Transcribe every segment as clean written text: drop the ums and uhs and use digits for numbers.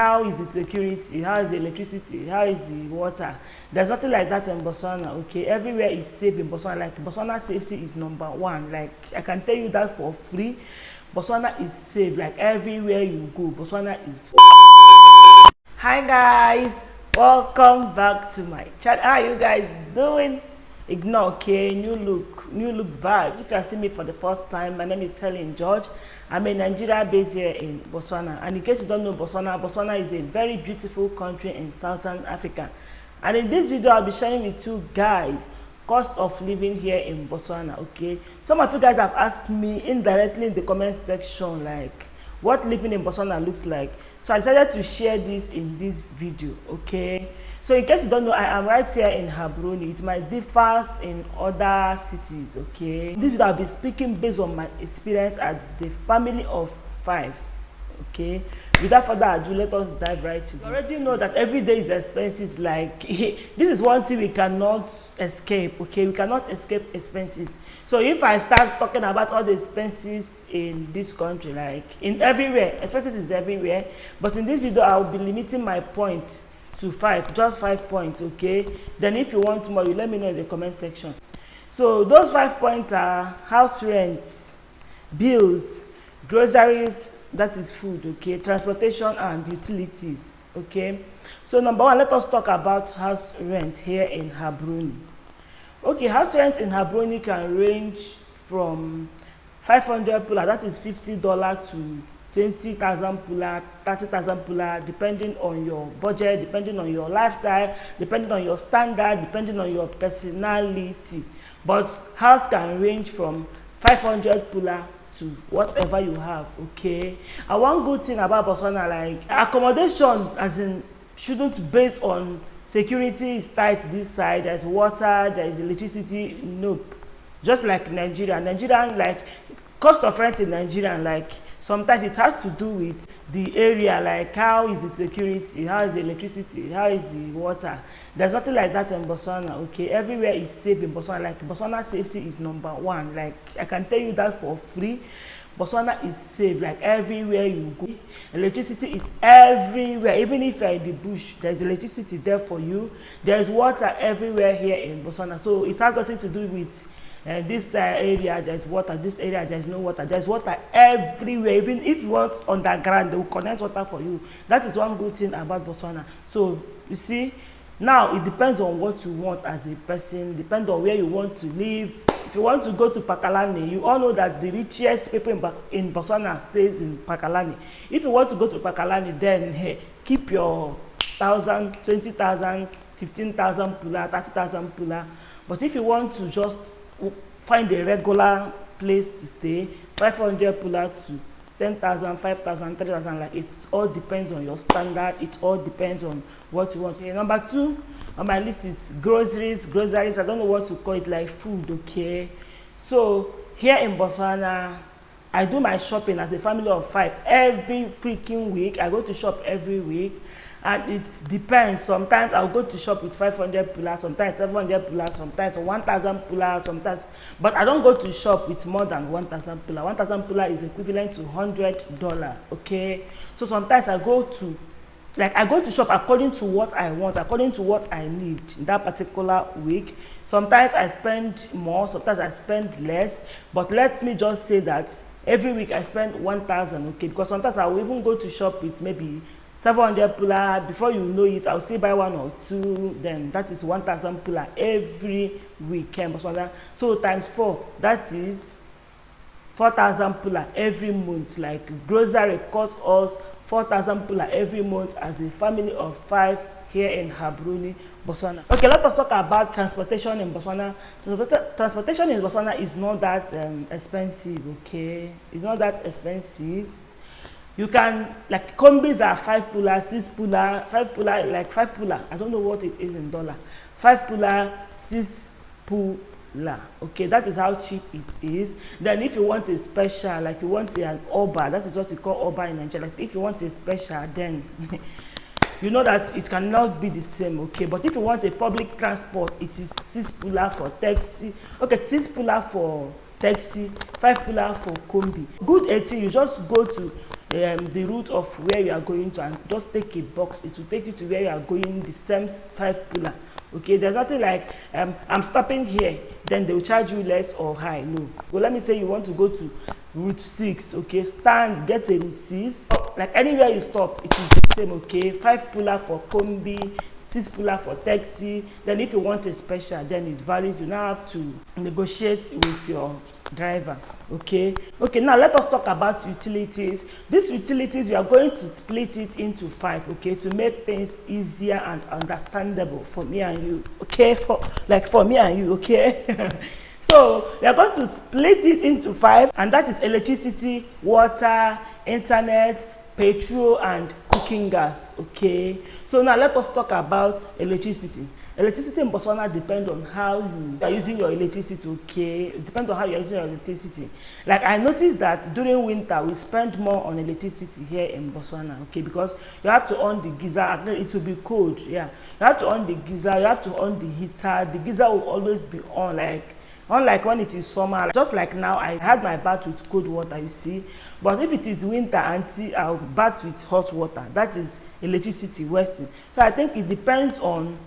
How is the security? How is the electricity? How is the water? There's nothing like that in Botswana, okay? Everywhere is safe in Botswana. Like, Botswana safety is #1. Like, I can tell you that for free. Botswana is safe. Like, everywhere you go, Botswana is. Hi guys, welcome back to my channel. How are you guys doing? Ignore, okay? New look vibes. If you are seeing me for the first time, my name is Helen George. I'm a Nigeria based here in Botswana. And in case you don't know Botswana, Botswana is a very beautiful country in Southern Africa. And in this video, I'll be sharing with you guys cost of living here in Botswana, okay? Some of you guys have asked me indirectly in the comment section, like, what living in Botswana looks like. So I decided to share this in this video, okay? So in case you don't know, I am right here in Gaborone. It might differ in other cities, okay? This video I'll be speaking based on my experience as the family of 5, okay? Without further ado, let us dive right to this. You already know that every day is expenses. Like, this is one thing we cannot escape, okay? We cannot escape expenses. So if I start talking about all the expenses in this country, like in everywhere, expenses is everywhere, but in this video I'll be limiting my point to 5, just 5 points, okay? Then if you want more, you let me know in the comment section. So those 5 points are house rents, bills, groceries, that is food, okay, transportation and utilities, okay? So number 1, let us talk about house rent here in Gaborone. Okay, house rent in Gaborone can range from 500 pula, that is $50, to 20,000 pula, 30,000 pula, depending on your budget, depending on your lifestyle, depending on your standard, depending on your personality. But house can range from 500 pula to whatever you have, okay? And one good thing about Botswana, like, accommodation as in shouldn't base on security is tight this side, there's water, there is electricity. Nope. Just like Nigeria, like, cost of rent in Nigeria, like, sometimes it has to do with the area, like how is the security, how is the electricity, how is the water. There's nothing like that in Botswana, okay? Everywhere is safe in Botswana. Like, Botswana safety is #1. Like, I can tell you that for free. Botswana is safe. Like, everywhere you go, electricity is everywhere. Even if you're in the bush, there's electricity there for you. There's water everywhere here in Botswana. So it has nothing to do with this area there's water, this area there's no water. There's water everywhere. Even if you want underground, they will connect water for you. That is one good thing about Botswana. So you see, now it depends on what you want as a person, depends on where you want to live. If you want to go to Pakalani, you all know that the richest people in Botswana stays in Pakalani. If you want to go to Pakalani, then hey, keep your 1,000, 20,000, 15,000 pula, 30,000 pula. But if you want to just find a regular place to stay, 500 pula to 10,000, 5,000, 3,000, like, it all depends on your standard. It all depends on what you want. Okay, number 2 on my list is groceries. I don't know what to call it, like food, okay? So here in Botswana, I do my shopping as a family of 5 every freaking week. I go to shop every week, and it depends. Sometimes I'll go to shop with 500 pula, sometimes 700 pula, sometimes 1,000 pula, sometimes. But I don't go to shop with more than 1,000 pula. 1,000 pula is equivalent to $100, okay? So sometimes I go to shop according to what I want, according to what I need in that particular week. Sometimes I spend more, sometimes I spend less. But let me just say that every week I spend 1,000, okay? Because sometimes I will even go to shop with maybe 700 pula. Before you know it, I'll still buy 1 or 2. Then that is 1,000 pula every weekend. So times 4, that is 4,000 pula every month. Like, grocery costs us 4,000 pula every month as a family of 5 here in Gaborone, Botswana. Okay, let us talk about transportation in Botswana. Transportation in Botswana is not that expensive, okay? It's not that expensive. You can, like, combis are 5 pula, 6 pula, 5 pula, like 5 pula. I don't know what it is in dollar. 5 pula, 6 pula. Okay, that is how cheap it is. Then if you want a special, like you want an Oba, that is what we call Oba in Nigeria. Like, if you want a special, then you know that it cannot be the same, okay? But if you want a public transport, it is 6 pula for taxi. Okay, 6 pula for taxi, 5 pula for combi. Good 18, you just go to the route of where you are going to, and just take a box. It will take you to where you are going, the same 5 pillar. Okay, there's nothing like I'm stopping here, then they will charge you less or high. No. Well, let me say you want to go to route 6. Okay, stand, get a route 6. Like anywhere you stop, it is the same. Okay, 5 pillar for combi, 6 pillar for taxi. Then if you want a special, then it varies. You now have to negotiate with your driver. Okay, now let us talk about utilities. These utilities, you are going to split it into 5, okay, to make things easier and understandable for me and you. Okay, for me and you. Okay. So we are going to split it into 5, and that is electricity, water, internet, petrol, and cooking gas. Okay, so now let us talk about electricity. Electricity in Botswana depends on how you are using your electricity. Okay, it depends on how you are using your electricity. Like I noticed that during winter we spend more on electricity here in Botswana. Okay, because you have to on the geyser. It will be cold. Yeah, you have to on the geyser. You have to on the heater. The geyser will always be on. Like unlike when it is summer, just like now, I had my bath with cold water, you see. But if it is winter, until I'll bath with hot water, that is electricity wasting. So I think it depends on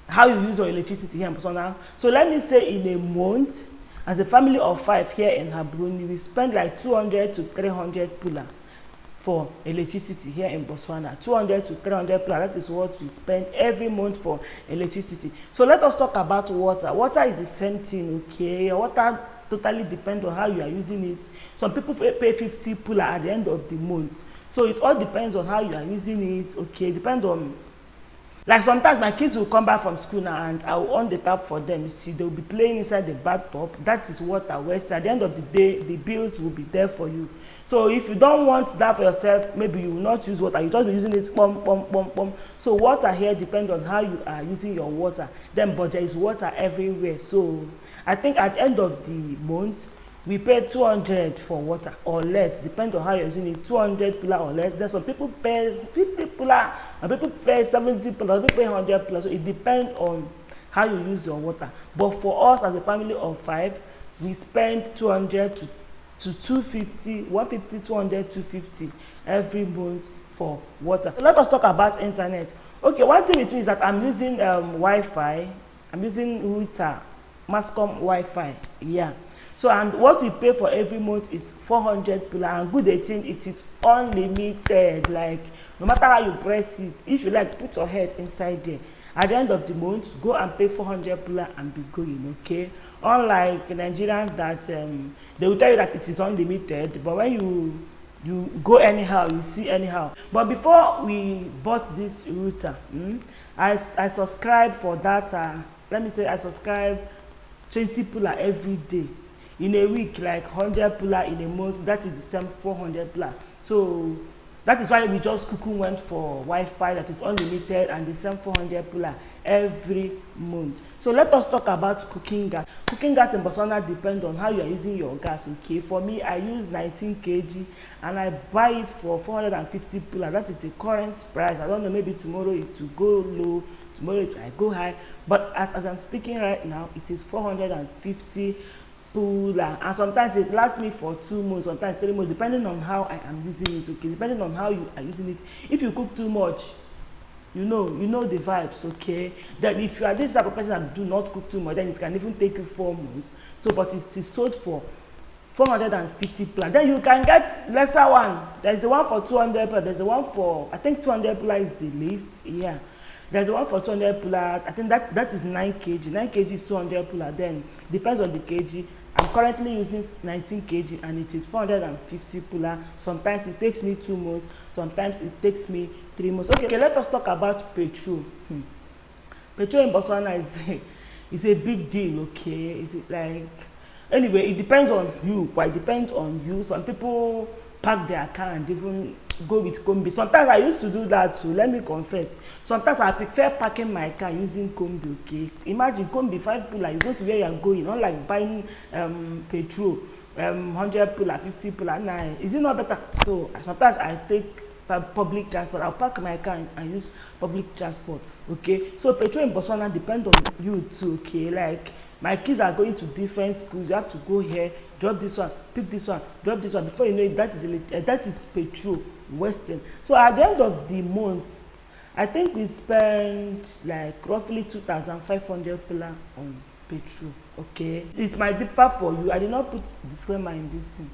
how you use your electricity here in Botswana. So let me say in a month, as a family of 5 here in Gaborone, we spend like 200 to 300 pula for electricity here in Botswana. 200 to 300 pula, that is what we spend every month for electricity. So let us talk about water. Water is the same thing. Okay, water totally depends on how you are using it. Some people pay 50 pula at the end of the month. So it all depends on how you are using it. Okay, depends on, like sometimes my kids will come back from school now and I will on the tap for them. You see, they will be playing inside the bathtub. That is water waste. At the end of the day, the bills will be there for you. So if you don't want that for yourself, maybe you will not use water. You just be using it pump. So water here depends on how you are using your water. Then, but there is water everywhere. So I think at the end of the month, we pay 200 for water or less, depends on how you're using it. 200 pula or less. Then some people pay 50 pula, and people pay 70 pula, people pay 100 pula. So it depends on how you use your water. But for us as a family of 5, we spend 200 to 250, 150, 200, 250 every month for water. So let us talk about internet. Okay, one thing with me is that I'm using Wi-Fi. I'm using router, Mascom Wi-Fi. Yeah. So, and what we pay for every month is 400 pula, and good 18, it is unlimited. Like no matter how you press it, if you like, put your head inside there. At the end of the month, go and pay 400 pula and be going. Okay, unlike Nigerians that they will tell you that it is unlimited, but when you go anyhow, you see anyhow. But before we bought this router, I subscribe for data. Let me say I subscribe 20 pula every day. In a week, like 100 pula in a month, that is the same 400 pula. So that is why we just went for Wi-Fi that is unlimited and the same 400 pula every month. So let us talk about cooking gas. Cooking gas in Botswana depends on how you are using your gas. Okay, for me, I use 19 kg and I buy it for 450 pula. That is the current price. I don't know, maybe tomorrow it will go low, tomorrow it will go high. But as I'm speaking right now, it is 450 pula, and sometimes it lasts me for 2 months, sometimes 3 months, depending on how I am using it. Okay, depending on how you are using it. If you cook too much, you know the vibes. Okay, then if you are this type of person that do not cook too much, then it can even take you 4 months. So but it is sold for 450 pula. Then you can get lesser one. There's the one for 200 pula. There's the one for, I think 200 pula is the least. Yeah, there's the one for 200 pula. I think that is 9 kg. 9 kg is 200 pula. Then depends on the kg. I'm currently using 19 kg and it is 450 pula. Sometimes it takes me 2 months, sometimes it takes me 3 months. Okay, let us talk about petrol. Petrol in Botswana is a big deal. Okay, is it like, anyway, it depends on you. Why? It depends on you. Some people park their car and even go with combi. Sometimes I used to do that too, let me confess. Sometimes I prefer parking my car using combi. Okay, imagine combi 5 pula, you go to where you are going, not like buying petrol 100 pula, 50 pula. Nah, is it not better? So sometimes I take public transport. I'll park my car and use public transport. Okay, so petrol in Botswana depends on you too. Okay, like my kids are going to different schools, you have to go here, drop this one, pick this one, drop this one. Before you know it, that is petrol wasting. So at the end of the month, I think we spend like roughly 2,500 pula on petrol. Okay, it might differ for you. I did not put disclaimer in this thing.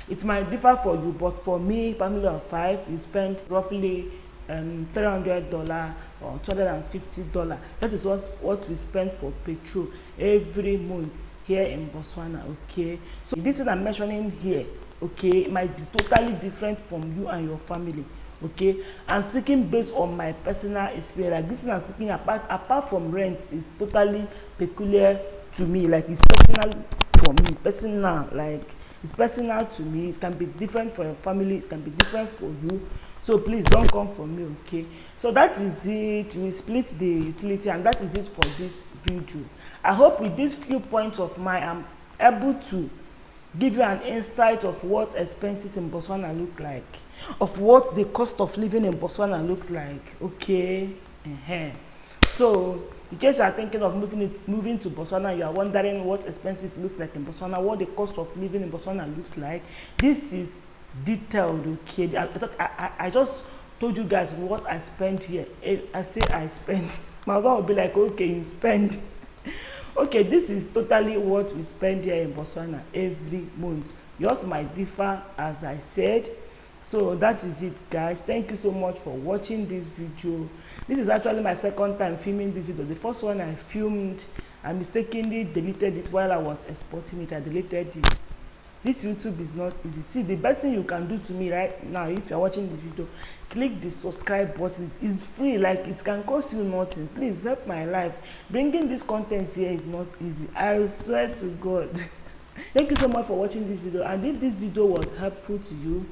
It might differ for you, but for me, family of 5, you spend roughly $300 or $250. That is what we spend for petrol every month here in Botswana. Okay, so this thing I'm mentioning here, okay, it might be totally different from you and your family. Okay, I'm speaking based on my personal experience. Like this thing I'm speaking apart from rent is totally peculiar to me. Like it's personal for me, it's personal. Like it's personal to me. It can be different for your family, it can be different for you. So please don't come for me. Okay, so that is it. We split the utility, and that is it for this video. I hope with these few points of mine I'm able to give you an insight of what expenses in Botswana look like, of what the cost of living in Botswana looks like. Okay, so in case you are thinking of moving to Botswana, you are wondering what expenses looks like in Botswana, what the cost of living in Botswana looks like, this is detailed. Okay, I just told you guys what I spend here. I say I spend, my mom will be like, okay, you spend. Okay, this is totally what we spend here in Botswana every month. Yours might differ, as I said. So that is it, guys. Thank you so much for watching this video. This is actually my second time filming this video. The first one I filmed, I mistakenly deleted it while I was exporting it. I deleted it. This YouTube is not easy. See, the best thing you can do to me right now, if you're watching this video, click the subscribe button. It's free, like it can cost you nothing. Please help my life. Bringing this content here is not easy, I swear to God. Thank you so much for watching this video, and if this video was helpful to you,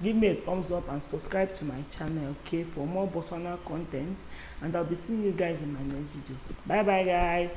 give me a thumbs up and subscribe to my channel, okay, for more Botswana content, and I'll be seeing you guys in my next video. Bye bye, guys.